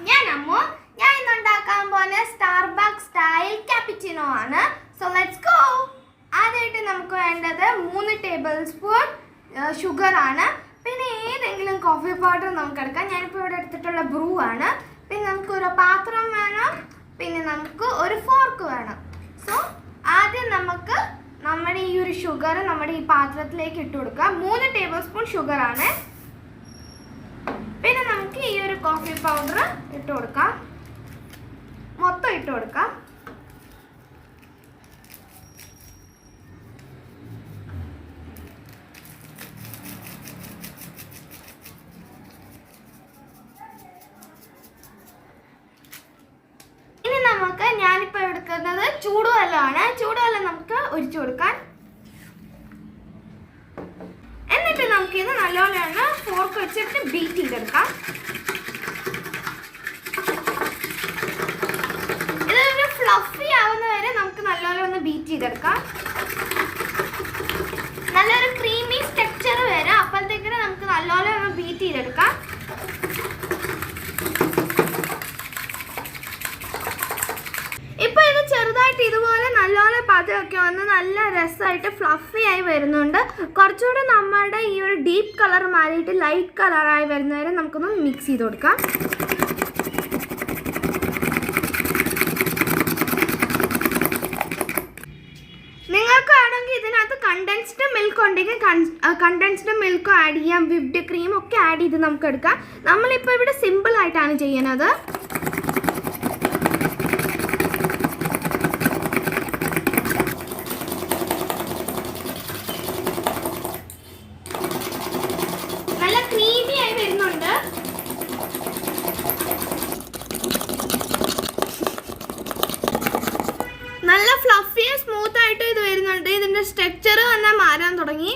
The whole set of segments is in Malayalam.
ഞാൻ അമ്മു. ഞാൻ ഇന്ന് ഉണ്ടാക്കാൻ പോകുന്ന സ്റ്റാർബക്സ് സ്റ്റൈൽ കാപ്പിച്ചിനോ ആണ്. So let's go. ആദ്യമായിട്ട് നമുക്ക് വേണ്ടത് 3 ടേബിൾ സ്പൂൺ ഷുഗർ ആണ്. പിന്നെ ഏതെങ്കിലും കോഫി പൗഡർ നമുക്ക് എടുക്കാം. ഞാനിപ്പോൾ ഇവിടെ എടുത്തിട്ടുള്ള ബ്രൂ ആണ്. പിന്നെ നമുക്ക് ഒരു പാത്രം വേണം. പിന്നെ നമുക്ക് ഒരു ഫോർക്ക് വേണം. സോ ആദ്യം നമുക്ക് നമ്മുടെ ഈ ഒരു ഷുഗർ നമ്മുടെ ഈ പാത്രത്തിലേക്ക് ഇട്ട് കൊടുക്കാം. 3 ടേബിൾ സ്പൂൺ ഷുഗർ ആണ്. പിന്നെ നമുക്ക് ഈ ഒരു കോഫി പൗഡർ ഇട്ട് കൊടുക്കാം. മൊത്തം ഇട്ട് കൊടുക്കാം. ഇനി നമുക്ക് ഞാനിപ്പോൾ എടുക്കുന്നത് ചൂടുവെള്ളമാണ്. ചൂടുവെള്ളം നമുക്ക് ഒഴിച്ചു കൊടുക്കാം. എന്നിട്ട് നമുക്കിത് നല്ലോണം ഫോർക്ക് വെച്ചിട്ട് ബീറ്റ് ചെയ്തെടുക്കാം. ഇതൊരു ഫ്ലഫി ആവുന്ന വരെ നമുക്ക് നല്ലോണം ഒന്ന് ബീറ്റ് ചെയ്തെടുക്കാം. നല്ലൊരു ക്രീമി ടെക്സ്ചർ വരാം. അപ്പോഴത്തേക്കിന് നമുക്ക് നല്ലോണം ഒന്ന് ബീറ്റ് ചെയ്തെടുക്കാം. ഇപ്പോൾ ഇത് ചെറുതായിട്ട് ഇതുപോലെ നല്ലോണം പതയൊക്കെ വന്ന് നല്ല രസമായിട്ട് ഫ്ലഫി ആയി വരുന്നുണ്ട്. കുറച്ചുകൂടെ നമ്മുടെ ഈ ഒരു ഡീപ്പ് കളർ മാറിയിട്ട് ലൈറ്റ് കളറായി വരുന്നവരെ നമുക്കൊന്ന് മിക്സ് ചെയ്ത് കൊടുക്കാം. നിങ്ങൾക്ക് വേണമെങ്കിൽ ഇതിനകത്ത് കണ്ടൻസ്ഡ് മിൽക്ക് ഉണ്ടെങ്കിൽ കണ്ടൻസ്ഡ് മിൽക്കും ആഡ് ചെയ്യാം. വിപ്ഡ് ക്രീം ഒക്കെ ആഡ് ചെയ്ത് നമുക്ക് എടുക്കാം. നമ്മളിപ്പോൾ ഇവിടെ സിമ്പിളായിട്ടാണ് ചെയ്യുന്നത്. നല്ല ക്രീമി ആയി വരുന്നുണ്ട്. നല്ല ഫ്ലഫി സ്മൂത്ത് ആയിട്ട് ഇത് വരുന്നുണ്ട്. ഇതിന്റെ സ്ട്രക്ചർ തന്നെ മാറാൻ തുടങ്ങി.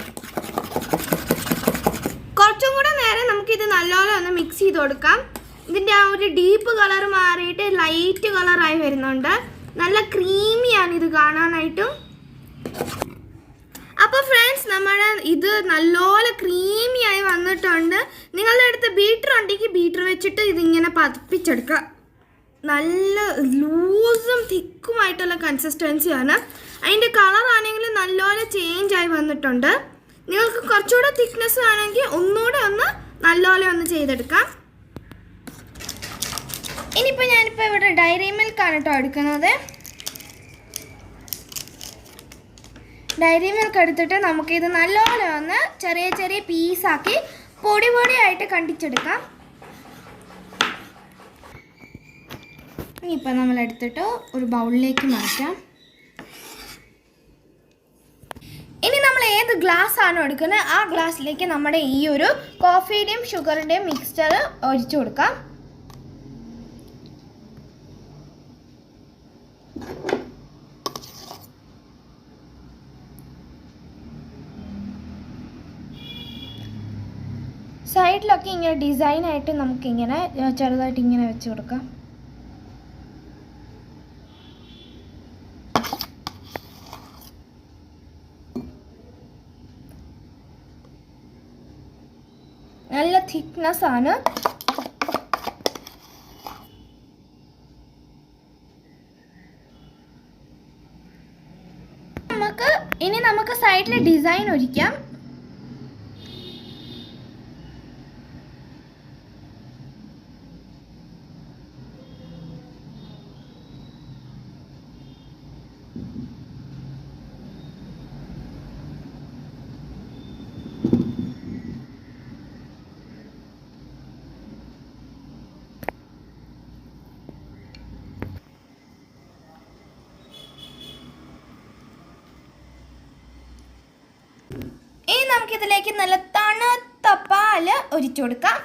കുറച്ചും കൂടെ നേരം നമുക്ക് ഇത് നല്ലോണം ഒന്ന് മിക്സ് ചെയ്ത് കൊടുക്കാം. ഇതിന്റെ ആ ഒരു ഡീപ്പ് കളർ മാറിയിട്ട് ലൈറ്റ് കളറായി വരുന്നുണ്ട്. നല്ല ക്രീമിയാണ് ഇത് കാണാനായിട്ടും. അപ്പോൾ ഫ്രണ്ട്സ്, നമ്മുടെ ഇത് നല്ലോണം ക്രീമി ആയി വന്നിട്ടുണ്ട്. നിങ്ങളുടെ അടുത്ത് ബീറ്റർ ഉണ്ടെങ്കിൽ ബീറ്റർ വെച്ചിട്ട് ഇതിങ്ങനെ പതിപ്പിച്ചെടുക്കുക. നല്ല ലൂസും തിക്കുമായിട്ടുള്ള കൺസിസ്റ്റൻസിയാണ്. അതിൻ്റെ കളറാണെങ്കിൽ നല്ലോണം ചേഞ്ച് ആയി വന്നിട്ടുണ്ട്. നിങ്ങൾക്ക് കുറച്ചുകൂടെ തിക്നെസ് വേണമെങ്കിൽ ഒന്നുകൂടെ ഒന്ന് നല്ലോണം ഒന്ന് ചെയ്തെടുക്കാം. ഇനിയിപ്പോൾ ഞാനിപ്പോൾ ഇവിടെ ഡയറി മിൽക്കാണ് കേട്ടോ എടുക്കുന്നത്. ഡയറി മിൽക്ക് എടുത്തിട്ട് നമുക്കിത് നല്ലോണം ഒന്ന് ചെറിയ ചെറിയ പീസാക്കി പൊടി പൊടിയായിട്ട് കണ്ടിച്ചെടുക്കാം. ഇനിയിപ്പോൾ നമ്മളെടുത്തിട്ട് ഒരു ബൗളിലേക്ക് മാറ്റാം. ഇനി നമ്മൾ ഏത് ഗ്ലാസ് ആണോ എടുക്കുന്നത് ആ ഗ്ലാസ്സിലേക്ക് നമ്മുടെ ഈ ഒരു കോഫിയുടെയും ഷുഗറിൻ്റെയും മിക്സ്ചർ ഒഴിച്ചു കൊടുക്കാം. സൈഡിലൊക്കെ ഇങ്ങനെ ഡിസൈനായിട്ട് നമുക്കിങ്ങനെ ചെറുതായിട്ട് ഇങ്ങനെ വെച്ച് കൊടുക്കാം. നല്ല തിക്നെസ് ആണ്. നമുക്ക് സൈഡിൽ ഡിസൈൻ ഒഴിക്കാം. ഇനി നമുക്കിതിലേക്ക് നല്ല തണുത്ത പാല് ഒഴിച്ചു കൊടുക്കാം.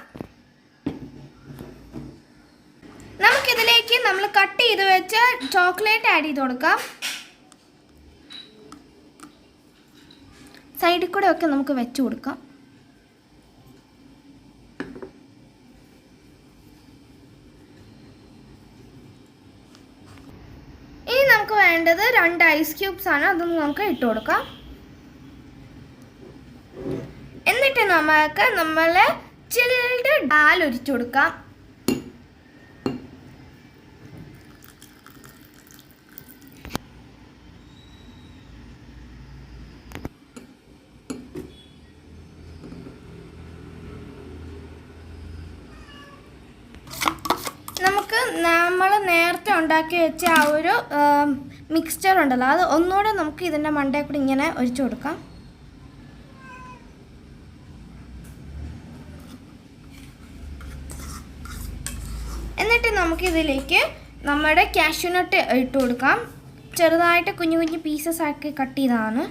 നമുക്കിതിലേക്ക് നമ്മൾ കട്ട് ചെയ്ത് വെച്ച ചോക്ലേറ്റ് ആഡ് ചെയ്ത് കൊടുക്കാം. സൈഡിൽ കൂടെ ഒക്കെ നമുക്ക് വെച്ച് കൊടുക്കാം. ഇനി നമുക്ക് വേണ്ടത് 2 ഐസ് ക്യൂബ്സ് ആണ്. അതൊന്ന് നമുക്ക് ഇട്ട് കൊടുക്കാം. എന്നിട്ട് നമുക്ക് നമ്മൾ ചിൽഡ് ഡാൽ ഒഴിച്ചു കൊടുക്കാം. നമ്മൾ നേരത്തെ ഉണ്ടാക്കി വെച്ച ആ ഒരു മിക്സ്ചർ ഉണ്ടല്ലോ അത് ഒന്നുകൂടെ നമുക്ക് ഇതിൻ്റെ മണ്ടയിൽ കൂടി ഇങ്ങനെ ഒഴിച്ചു കൊടുക്കാം. എന്നിട്ട് നമുക്കിതിലേക്ക് നമ്മുടെ കാഷ്യൂ നട്ട് ഇട്ട് കൊടുക്കാം. ചെറുതായിട്ട് കുഞ്ഞു കുഞ്ഞു പീസസ് ആക്കി കട്ട് ചെയ്തതാണ്.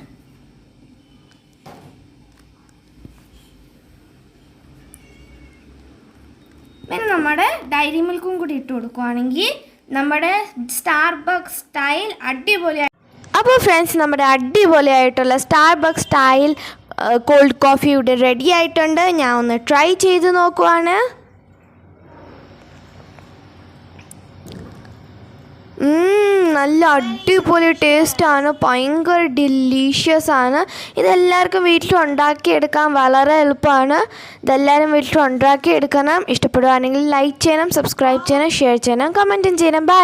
പിന്നെ നമ്മുടെ ഡയറി മിൽക്കും കൂടി ഇട്ട് കൊടുക്കുകയാണെങ്കിൽ നമ്മുടെ സ്റ്റാർബക്സ് സ്റ്റൈൽ അടിപൊളിയായി. അപ്പോൾ ഫ്രണ്ട്സ്, നമ്മുടെ അടിപൊളിയായിട്ടുള്ള സ്റ്റാർബക്സ് സ്റ്റൈൽ കോൾഡ് കോഫി ഇവിടെ റെഡി ആയിട്ടുണ്ട്. ഞാൻ ഒന്ന് ട്രൈ ചെയ്ത് നോക്കുവാണ്. നല്ല അടിപൊളി ടേസ്റ്റാണ്, ഭയങ്കര ഡിലീഷ്യസ് ആണ്. ഇതെല്ലാവർക്കും വീട്ടിൽ ഉണ്ടാക്കിയെടുക്കാൻ വളരെ എളുപ്പമാണ്. ഇതെല്ലാവരും വീട്ടിൽ ഉണ്ടാക്കിയെടുക്കണം. ഇഷ്ടപ്പെടുകയാണെങ്കിൽ ലൈക്ക് ചെയ്യണം, സബ്സ്ക്രൈബ് ചെയ്യണം, ഷെയർ ചെയ്യണം, കമൻറ്റും ചെയ്യണം. ബൈ.